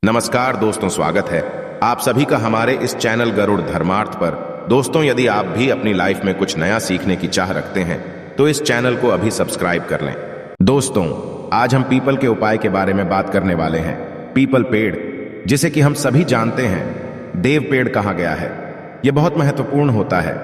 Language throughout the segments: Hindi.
नमस्कार दोस्तों, स्वागत है आप सभी का हमारे इस चैनल गरुड़ धर्मार्थ पर। दोस्तों, यदि आप भी अपनी लाइफ में कुछ नया सीखने की चाह रखते हैं तो इस चैनल को अभी सब्सक्राइब कर लें। दोस्तों, आज हम पीपल के उपाय के बारे में बात करने वाले हैं। पीपल पेड़, जिसे कि हम सभी जानते हैं देव पेड़ कहा गया है, यह बहुत महत्वपूर्ण होता है।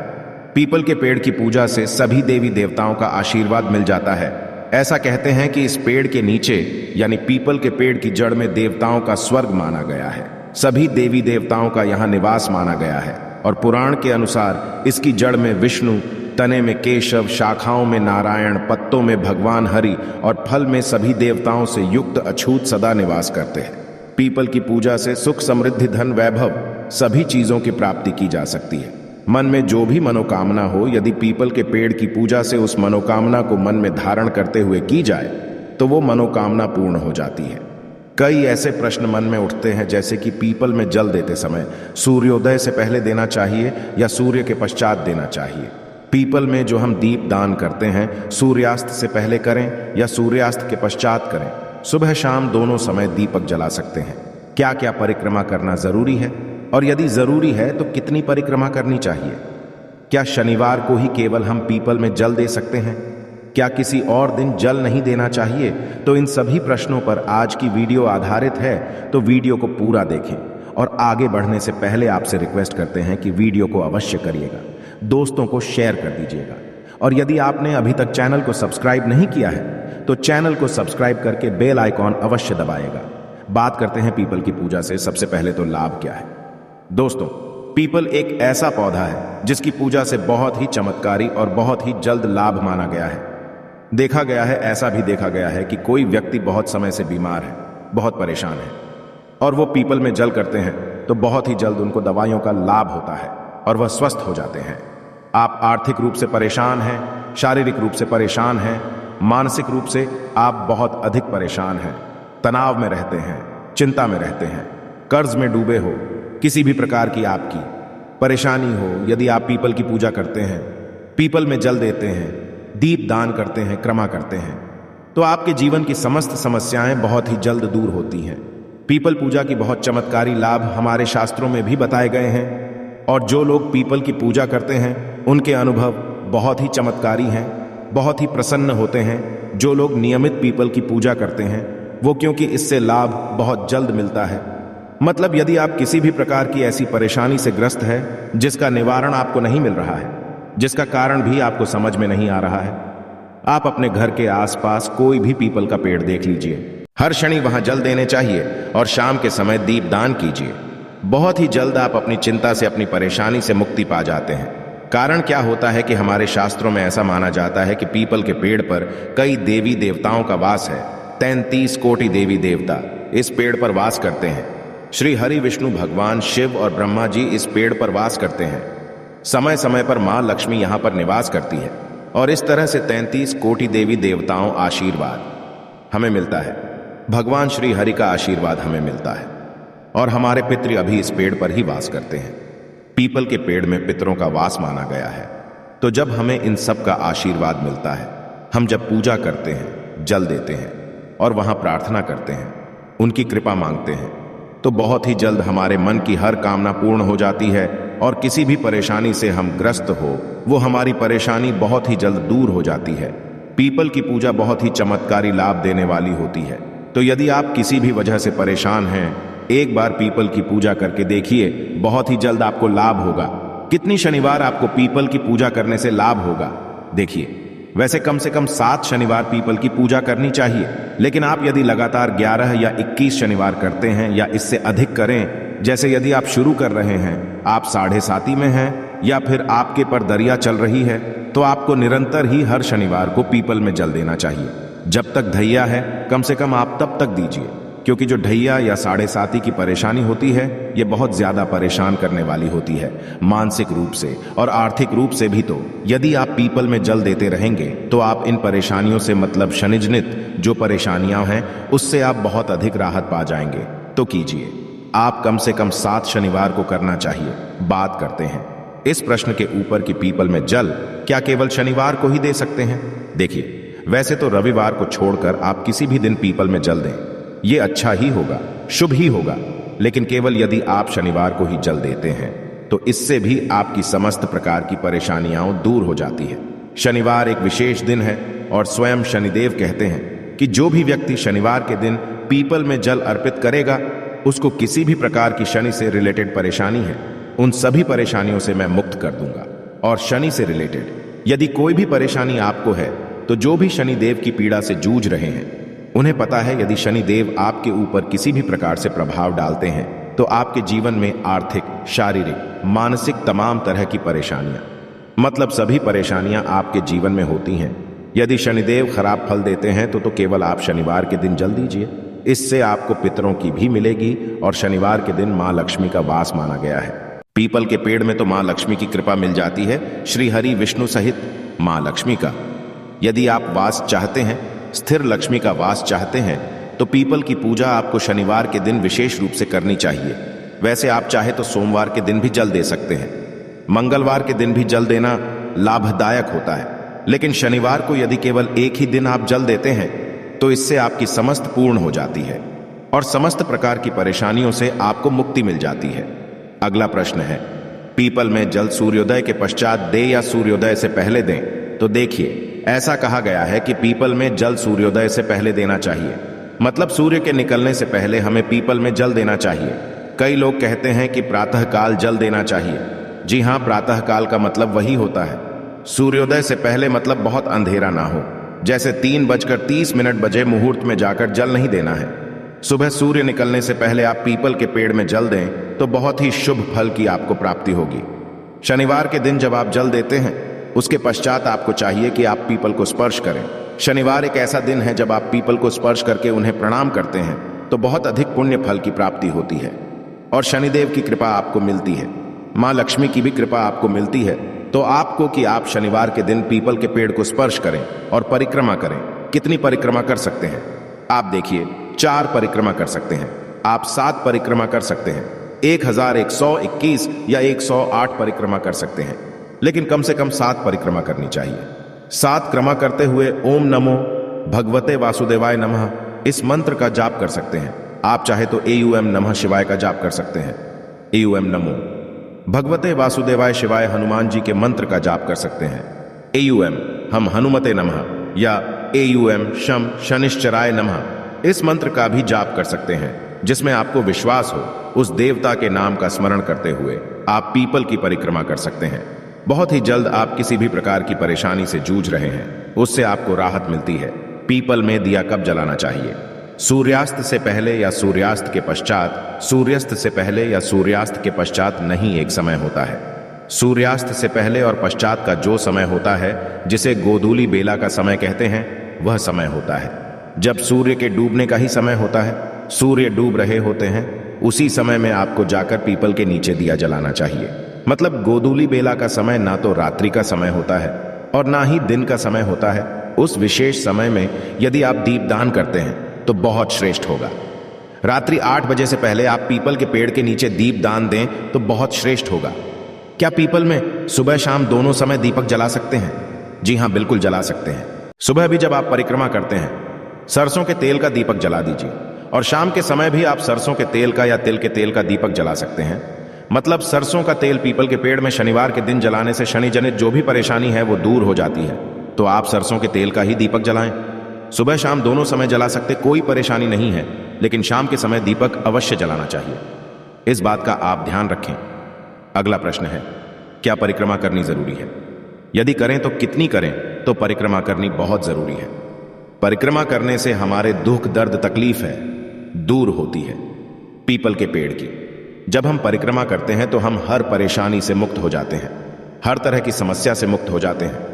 पीपल के पेड़ की पूजा से सभी देवी देवताओं का आशीर्वाद मिल जाता है। ऐसा कहते हैं कि इस पेड़ के नीचे यानी पीपल के पेड़ की जड़ में देवताओं का स्वर्ग माना गया है। सभी देवी देवताओं का यहाँ निवास माना गया है और पुराण के अनुसार इसकी जड़ में विष्णु, तने में केशव, शाखाओं में नारायण, पत्तों में भगवान हरि और फल में सभी देवताओं से युक्त अछूत सदा निवास करते हैं। पीपल की पूजा से सुख, समृद्धि, धन, वैभव सभी चीजों की प्राप्ति की जा सकती है। मन में जो भी मनोकामना हो, यदि पीपल के पेड़ की पूजा से उस मनोकामना को मन में धारण करते हुए की जाए तो वो मनोकामना पूर्ण हो जाती है। कई ऐसे प्रश्न मन में उठते हैं, जैसे कि पीपल में जल देते समय सूर्योदय से पहले देना चाहिए या सूर्य के पश्चात देना चाहिए। पीपल में जो हम दीप दान करते हैं, सूर्यास्त से पहले करें या सूर्यास्त के पश्चात करें। सुबह शाम दोनों समय दीपक जला सकते हैं। क्या क्या परिक्रमा करना जरूरी है और यदि जरूरी है तो कितनी परिक्रमा करनी चाहिए? क्या शनिवार को ही केवल हम पीपल में जल दे सकते हैं? क्या किसी और दिन जल नहीं देना चाहिए? तो इन सभी प्रश्नों पर आज की वीडियो आधारित है, तो वीडियो को पूरा देखें। और आगे बढ़ने से पहले आपसे रिक्वेस्ट करते हैं कि वीडियो को अवश्य करिएगा, दोस्तों को शेयर कर दीजिएगा। और यदि आपने अभी तक चैनल को सब्सक्राइब नहीं किया है तो चैनल को सब्सक्राइब करके बेल आइकॉन अवश्य दबाएगा। बात करते हैं पीपल की पूजा से सबसे पहले तो लाभ क्या है। दोस्तों, पीपल एक ऐसा पौधा है जिसकी पूजा से बहुत ही चमत्कारी और बहुत ही जल्द लाभ माना गया है। देखा गया है, ऐसा भी देखा गया है कि कोई व्यक्ति बहुत समय से बीमार है, बहुत परेशान है और वो पीपल में जल करते हैं तो बहुत ही जल्द उनको दवाइयों का लाभ होता है और वह स्वस्थ हो जाते हैं। आप आर्थिक रूप से परेशान हैं, शारीरिक रूप से परेशान हैं, मानसिक रूप से आप बहुत अधिक परेशान हैं, तनाव में रहते हैं, चिंता में रहते हैं, कर्ज में डूबे हो, किसी भी प्रकार की आपकी परेशानी हो, यदि आप पीपल की पूजा करते हैं, पीपल में जल देते हैं, दीप दान करते हैं, क्रमा करते हैं, तो आपके जीवन की समस्त समस्याएं बहुत ही जल्द दूर होती हैं। पीपल पूजा की बहुत चमत्कारी लाभ हमारे शास्त्रों में भी बताए गए हैं और जो लोग पीपल की पूजा करते हैं उनके अनुभव बहुत ही चमत्कारी हैं, बहुत ही प्रसन्न होते हैं। जो लोग नियमित पीपल की पूजा करते हैं वो, क्योंकि इससे लाभ बहुत जल्द मिलता है। मतलब यदि आप किसी भी प्रकार की ऐसी परेशानी से ग्रस्त है जिसका निवारण आपको नहीं मिल रहा है, जिसका कारण भी आपको समझ में नहीं आ रहा है, आप अपने घर के आसपास कोई भी पीपल का पेड़ देख लीजिए। हर शनि वहां जल देने चाहिए और शाम के समय दीप दान कीजिए। बहुत ही जल्द आप अपनी चिंता से, अपनी परेशानी से मुक्ति पा जाते हैं। कारण क्या होता है कि हमारे शास्त्रों में ऐसा माना जाता है कि पीपल के पेड़ पर कई देवी देवताओं का वास है। 33 कोटि देवी देवता इस पेड़ पर वास करते हैं। श्री हरि, विष्णु भगवान, शिव और ब्रह्मा जी इस पेड़ पर वास करते हैं। समय समय पर मां लक्ष्मी यहां पर निवास करती है और इस तरह से 33 कोटि देवी देवताओं आशीर्वाद हमें मिलता है। भगवान श्री हरि का आशीर्वाद हमें मिलता है और हमारे पितृ अभी इस पेड़ पर ही वास करते हैं। पीपल के पेड़ में पितरों का वास माना गया है। तो जब हमें इन सब का आशीर्वाद मिलता है, हम जब पूजा करते हैं, जल देते हैं और वहां प्रार्थना करते हैं, उनकी कृपा मांगते हैं, तो बहुत ही जल्द हमारे मन की हर कामना पूर्ण हो जाती है और किसी भी परेशानी से हम ग्रस्त हो, वो हमारी परेशानी बहुत ही जल्द दूर हो जाती है। पीपल की पूजा बहुत ही चमत्कारी लाभ देने वाली होती है। तो यदि आप किसी भी वजह से परेशान हैं, एक बार पीपल की पूजा करके देखिए, बहुत ही जल्द आपको लाभ होगा। कितनी शनिवार आपको पीपल की पूजा करने से लाभ होगा देखिए। वैसे कम से कम 7 शनिवार पीपल की पूजा करनी चाहिए, लेकिन आप यदि लगातार 11 या 21 शनिवार करते हैं या इससे अधिक करें, जैसे यदि आप शुरू कर रहे हैं, आप 7.5 में हैं या फिर आपके पर दरिया चल रही है, तो आपको निरंतर ही हर शनिवार को पीपल में जल देना चाहिए। जब तक ढैया है कम से कम आप तब तक दीजिए, क्योंकि जो ढैया या 7.5 की परेशानी होती है ये बहुत ज्यादा परेशान करने वाली होती है, मानसिक रूप से और आर्थिक रूप से भी। तो यदि आप पीपल में जल देते रहेंगे तो आप इन परेशानियों से, मतलब शनिजनित जो परेशानियां हैं, उससे आप बहुत अधिक राहत पा जाएंगे। तो कीजिए, आप कम से कम 7 शनिवार को करना चाहिए। बात करते हैं इस प्रश्न के ऊपर कि पीपल में जल क्या केवल शनिवार को ही दे सकते हैं। देखिए, वैसे तो रविवार को छोड़कर आप किसी भी दिन पीपल में जल दें, ये अच्छा ही होगा। शुभ ही होगा, लेकिन केवल यदि आप शनिवार को ही जल देते हैं तो इससे भी आपकी समस्त प्रकार की परेशानियां दूर हो जाती है। शनिवार एक विशेष दिन है और स्वयं शनिदेव कहते हैं कि जो भी व्यक्ति शनिवार के दिन पीपल में जल अर्पित करेगा उसको किसी भी प्रकार की शनि से रिलेटेड परेशानी है उन सभी परेशानियों से मैं मुक्त कर दूंगा। और शनि से रिलेटेड यदि कोई भी परेशानी आपको है तो जो भी शनिदेव की पीड़ा से जूझ रहे हैं उन्हें पता है यदि शनिदेव आपके ऊपर किसी भी प्रकार से प्रभाव डालते हैं तो आपके जीवन में आर्थिक, शारीरिक, मानसिक तमाम तरह की परेशानियां, मतलब सभी परेशानियां आपके जीवन में होती हैं। यदि शनिदेव खराब फल देते हैं तो केवल आप शनिवार के दिन जल दीजिए। इससे आपको पितरों की भी मिलेगी और शनिवार के दिन मां लक्ष्मी का वास माना गया है। पीपल के पेड़ में तो मां लक्ष्मी की कृपा मिल जाती है, श्री हरि विष्णु सहित मां लक्ष्मी का। यदि आप वास चाहते हैं, स्थिर लक्ष्मी का वास चाहते हैं तो पीपल की पूजा आपको शनिवार के दिन विशेष रूप से करनी चाहिए। वैसे आप चाहे तो सोमवार के दिन भी जल दे सकते हैं, मंगलवार के दिन भी जल देना लाभदायक होता है, लेकिन शनिवार को यदि केवल एक ही दिन आप जल देते हैं तो इससे आपकी समस्त पूर्ण हो जाती है और समस्त प्रकार की परेशानियों से आपको मुक्ति मिल जाती है। अगला प्रश्न है, पीपल में जल सूर्योदय के पश्चात दें या सूर्योदय से पहले दें? तो देखिए, ऐसा कहा गया है कि पीपल में जल सूर्योदय से पहले देना चाहिए, मतलब सूर्य के निकलने से पहले हमें पीपल में जल देना चाहिए। कई लोग कहते हैं कि प्रातः काल जल देना चाहिए। जी हां, प्रातः काल का मतलब वही होता है सूर्योदय से पहले, मतलब बहुत अंधेरा ना हो, जैसे 3:30 बजे मुहूर्त में जाकर जल नहीं देना है। सुबह सूर्य निकलने से पहले आप पीपल के पेड़ में जल दें तो बहुत ही शुभ फल की आपको प्राप्ति होगी। शनिवार के दिन जब आप जल देते हैं उसके पश्चात आपको चाहिए कि आप पीपल को स्पर्श करें। शनिवार एक ऐसा दिन है जब आप पीपल को स्पर्श करके उन्हें प्रणाम करते हैं तो बहुत अधिक पुण्य फल की प्राप्ति होती है और शनिदेव की कृपा आपको मिलती है, मां लक्ष्मी की भी कृपा आपको मिलती है। तो आपको कि आप शनिवार के दिन पीपल के पेड़ को स्पर्श करें और परिक्रमा करें। कितनी परिक्रमा कर सकते हैं? आप देखिए, 4 परिक्रमा कर सकते हैं, आप 7 परिक्रमा कर सकते हैं, 1121 या 108 परिक्रमा कर सकते हैं, लेकिन कम से कम 7 परिक्रमा करनी चाहिए। 7 क्रमा करते हुए ओम नमो भगवते वासुदेवाय नमः इस मंत्र का जाप कर सकते हैं। आप चाहे तो एयूएम नमः शिवाय का जाप कर सकते हैं। एयूएम नमो भगवते वासुदेवाय शिवाय हनुमान जी के मंत्र का जाप कर सकते हैं। एयूएम हम हनुमते नमः या एयूएम शम शनिश्चराय नमः इस मंत्र का भी जाप कर सकते हैं, जिसमें आपको विश्वास हो उस देवता के नाम का स्मरण करते हुए आप पीपल की परिक्रमा कर सकते हैं। बहुत ही जल्द आप किसी भी प्रकार की परेशानी से जूझ रहे हैं उससे आपको राहत मिलती है। पीपल में दिया कब जलाना चाहिए? सूर्यास्त से पहले या सूर्यास्त के पश्चात? सूर्यास्त से पहले या सूर्यास्त के पश्चात नहीं, एक समय होता है। सूर्यास्त से पहले और पश्चात का जो समय होता है, जिसे गोधूली बेला का समय कहते हैं, वह समय होता है जब सूर्य के डूबने का ही समय होता है। सूर्य डूब रहे होते हैं, उसी समय में आपको जाकर पीपल के नीचे दिया जलाना चाहिए। मतलब गोधूली बेला का समय ना तो रात्रि का समय होता है और ना ही दिन का समय होता है। उस विशेष समय में यदि आप दीपदान करते हैं तो बहुत श्रेष्ठ होगा। रात्रि 8 बजे से पहले आप पीपल के पेड़ के नीचे दीपदान दें तो बहुत श्रेष्ठ होगा। क्या पीपल में सुबह शाम दोनों समय दीपक जला सकते हैं? जी हां, बिल्कुल जला सकते हैं। सुबह भी जब आप परिक्रमा करते हैं सरसों के तेल का दीपक जला दीजिए और शाम के समय भी आप सरसों के तेल का या तिल के तेल का दीपक जला सकते हैं। मतलब सरसों का तेल पीपल के पेड़ में शनिवार के दिन जलाने से शनि जनित जो भी परेशानी है वो दूर हो जाती है। तो आप सरसों के तेल का ही दीपक जलाएं। सुबह शाम दोनों समय जला सकते, कोई परेशानी नहीं है, लेकिन शाम के समय दीपक अवश्य जलाना चाहिए। इस बात का आप ध्यान रखें। अगला प्रश्न है, क्या परिक्रमा करनी जरूरी है? यदि करें तो कितनी करें? तो परिक्रमा करनी बहुत जरूरी है। परिक्रमा करने से हमारे दुख, दर्द, तकलीफ है दूर होती है। पीपल के पेड़ की जब हम परिक्रमा करते हैं तो हम हर परेशानी से मुक्त हो जाते हैं, हर तरह की समस्या से मुक्त हो जाते हैं।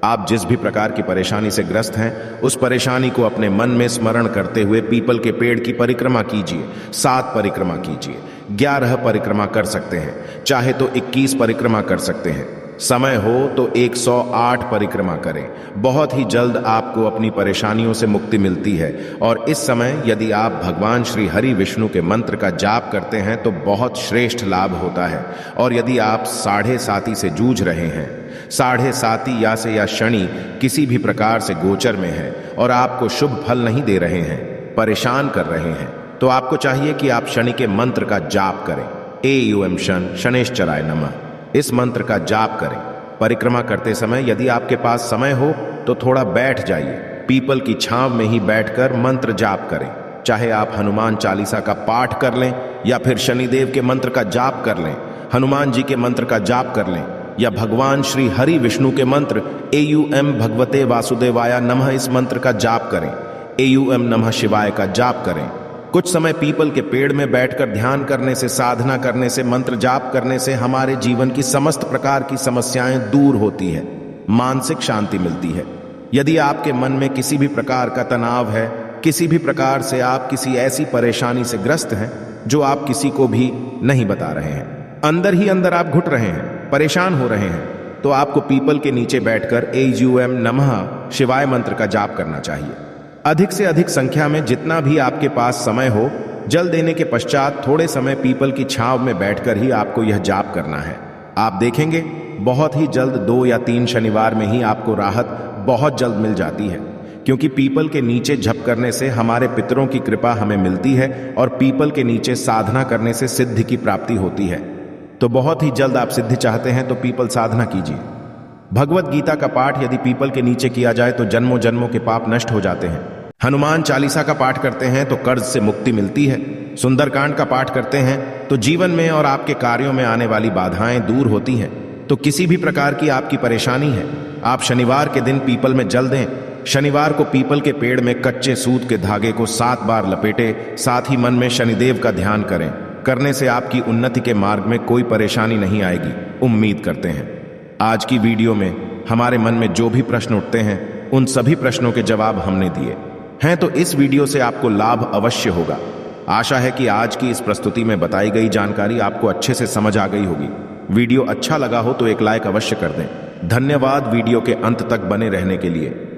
आप जिस भी प्रकार की परेशानी से ग्रस्त हैं उस परेशानी को अपने मन में स्मरण करते हुए पीपल के पेड़ की परिक्रमा कीजिए। 7 परिक्रमा कीजिए, 11 परिक्रमा कर सकते हैं, चाहे तो 21 परिक्रमा कर सकते हैं। समय हो तो 108 परिक्रमा करें। बहुत ही जल्द आपको अपनी परेशानियों से मुक्ति मिलती है और इस समय यदि आप भगवान श्री हरि विष्णु के मंत्र का जाप करते हैं तो बहुत श्रेष्ठ लाभ होता है। और यदि आप 7.5 से जूझ रहे हैं, 7.5 या शनि किसी भी प्रकार से गोचर में है और आपको शुभ फल नहीं दे रहे हैं, परेशान कर रहे हैं, तो आपको चाहिए कि आप शनि के मंत्र का जाप करें। AUM शन शनेश्चराय नमः, इस मंत्र का जाप करें। परिक्रमा करते समय यदि आपके पास समय हो तो थोड़ा बैठ जाइए, पीपल की छांव में ही बैठकर मंत्र जाप करें। चाहे आप हनुमान चालीसा का पाठ कर लें या फिर शनिदेव के मंत्र का जाप कर लें, हनुमान जी के मंत्र का जाप कर लें या भगवान श्री हरि विष्णु के मंत्र AUM भगवते वासुदेवाय नमः इस मंत्र का जाप करें। AUM नमः शिवाय का जाप करें। कुछ समय पीपल के पेड़ में बैठकर ध्यान करने से, साधना करने से, मंत्र जाप करने से हमारे जीवन की समस्त प्रकार की समस्याएं दूर होती है, मानसिक शांति मिलती है। यदि आपके मन में किसी भी प्रकार का तनाव है, किसी भी प्रकार से आप किसी ऐसी परेशानी से ग्रस्त हैं जो आप किसी को भी नहीं बता रहे हैं, अंदर ही अंदर आप घुट रहे हैं, परेशान हो रहे हैं, तो आपको पीपल के नीचे बैठकर AUM नमः शिवाय मंत्र का जाप करना चाहिए। अधिक से अधिक संख्या में जितना भी आपके पास समय हो, जल देने के पश्चात थोड़े समय पीपल की छांव में बैठकर ही आपको यह जाप करना है। आप देखेंगे बहुत ही जल्द 2 या 3 शनिवार में ही आपको राहत बहुत जल्द मिल जाती है, क्योंकि पीपल के नीचे जप करने से हमारे पितरों की कृपा हमें मिलती है और पीपल के नीचे साधना करने से सिद्धि की प्राप्ति होती है। तो बहुत ही जल्द आप सिद्धि चाहते हैं तो पीपल साधना कीजिए। भगवत गीता का पाठ यदि पीपल के नीचे किया जाए तो जन्मों जन्मों के पाप नष्ट हो जाते हैं। हनुमान चालीसा का पाठ करते हैं तो कर्ज से मुक्ति मिलती है। सुंदरकांड का पाठ करते हैं तो जीवन में और आपके कार्यों में आने वाली बाधाएं दूर होती हैं। तो किसी भी प्रकार की आपकी परेशानी है, आप शनिवार के दिन पीपल में जल दें। शनिवार को पीपल के पेड़ में कच्चे सूत के धागे को 7 बार लपेटे, साथ ही मन में शनिदेव का ध्यान करें। करने से आपकी उन्नति के मार्ग में कोई परेशानी नहीं आएगी, उम्मीद करते हैं। आज की वीडियो में हमारे मन में जो भी प्रश्न उठते हैं उन सभी प्रश्नों के जवाब हमने दिए हैं, तो इस वीडियो से आपको लाभ अवश्य होगा। आशा है कि आज की इस प्रस्तुति में बताई गई जानकारी आपको अच्छे से समझ आ गई होगी। वीडियो अच्छा लगा हो तो एक लाइक अवश्य कर दें। धन्यवाद वीडियो के अंत तक बने रहने के लिए।